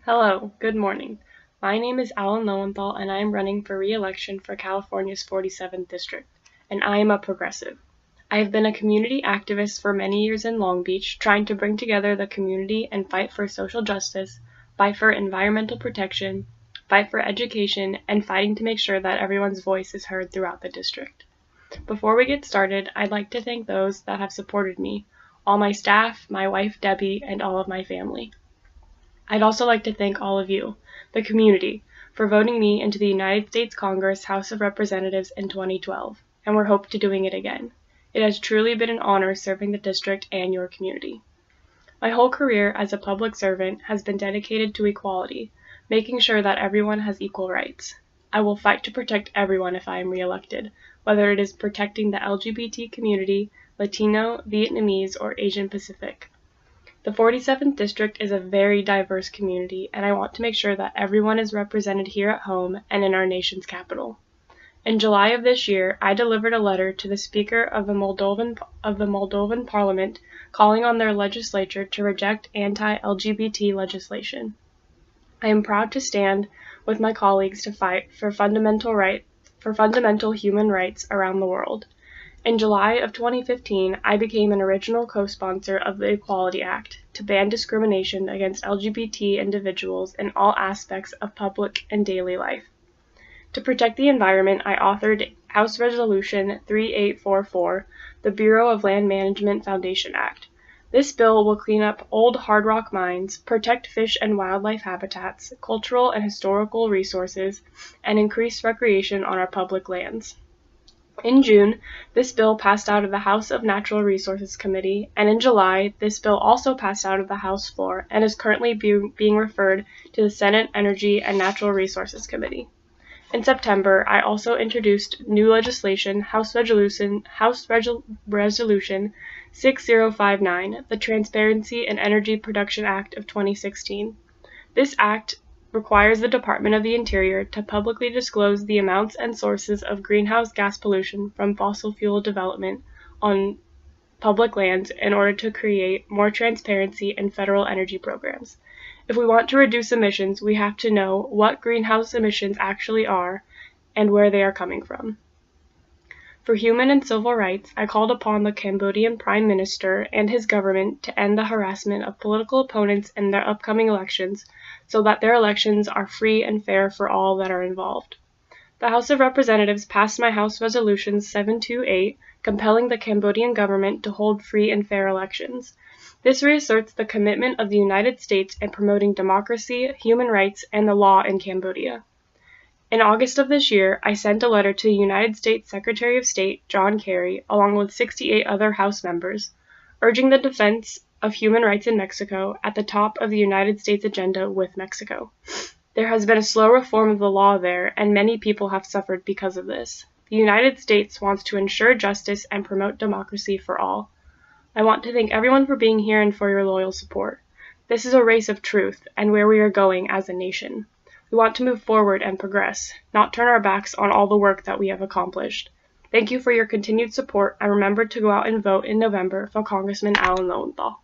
Hello, good morning. My name is Alan Lowenthal and I am running for re-election for California's 47th District, and I am a progressive. I have been a community activist for many years in Long Beach, trying to bring together the community and fight for social justice, fight for environmental protection, fight for education, and fighting to make sure that everyone's voice is heard throughout the district. Before we get started, I'd like to thank those that have supported me, all my staff, my wife Debbie, and all of my family. I'd also like to thank all of you, the community, for voting me into the United States Congress House of Representatives in 2012, and we're hoping to doing it again. It has truly been an honor serving the district and your community. My whole career as a public servant has been dedicated to equality, making sure that everyone has equal rights. I will fight to protect everyone if I am re-elected, whether it is protecting the LGBT community, Latino, Vietnamese, or Asian Pacific. The 47th District is a very diverse community, and I want to make sure that everyone is represented here at home and in our nation's capital. In July of this year, I delivered a letter to the Speaker of the Moldovan Parliament calling on their legislature to reject anti-LGBT legislation. I am proud to stand with my colleagues to fight for fundamental human rights around the world. In July of 2015, I became an original co-sponsor of the Equality Act to ban discrimination against LGBT individuals in all aspects of public and daily life. To protect the environment, I authored House Resolution 3844, the Bureau of Land Management Foundation Act. This bill will clean up old hard rock mines, protect fish and wildlife habitats, cultural and historical resources, and increase recreation on our public lands. In June, this bill passed out of the House of Natural Resources Committee, and in July, this bill also passed out of the House floor and is currently being referred to the Senate Energy and Natural Resources Committee. In September, I also introduced new legislation, House Resolution 6059, the Transparency in Energy Production Act of 2016. This act requires the Department of the Interior to publicly disclose the amounts and sources of greenhouse gas pollution from fossil fuel development on public lands in order to create more transparency in federal energy programs. If we want to reduce emissions, we have to know what greenhouse emissions actually are and where they are coming from. For human and civil rights, I called upon the Cambodian Prime Minister and his government to end the harassment of political opponents in their upcoming elections so that their elections are free and fair for all that are involved. The House of Representatives passed my House Resolution 728, compelling the Cambodian government to hold free and fair elections. This reasserts the commitment of the United States in promoting democracy, human rights, and the law in Cambodia. In August of this year, I sent a letter to the United States Secretary of State, John Kerry, along with 68 other House members, urging the defense of human rights in Mexico at the top of the United States agenda with Mexico. There has been a slow reform of the law there, and many people have suffered because of this. The United States wants to ensure justice and promote democracy for all. I want to thank everyone for being here and for your loyal support. This is a race of truth and where we are going as a nation. We want to move forward and progress, not turn our backs on all the work that we have accomplished. Thank you for your continued support, and remember to go out and vote in November for Congressman Alan Lowenthal.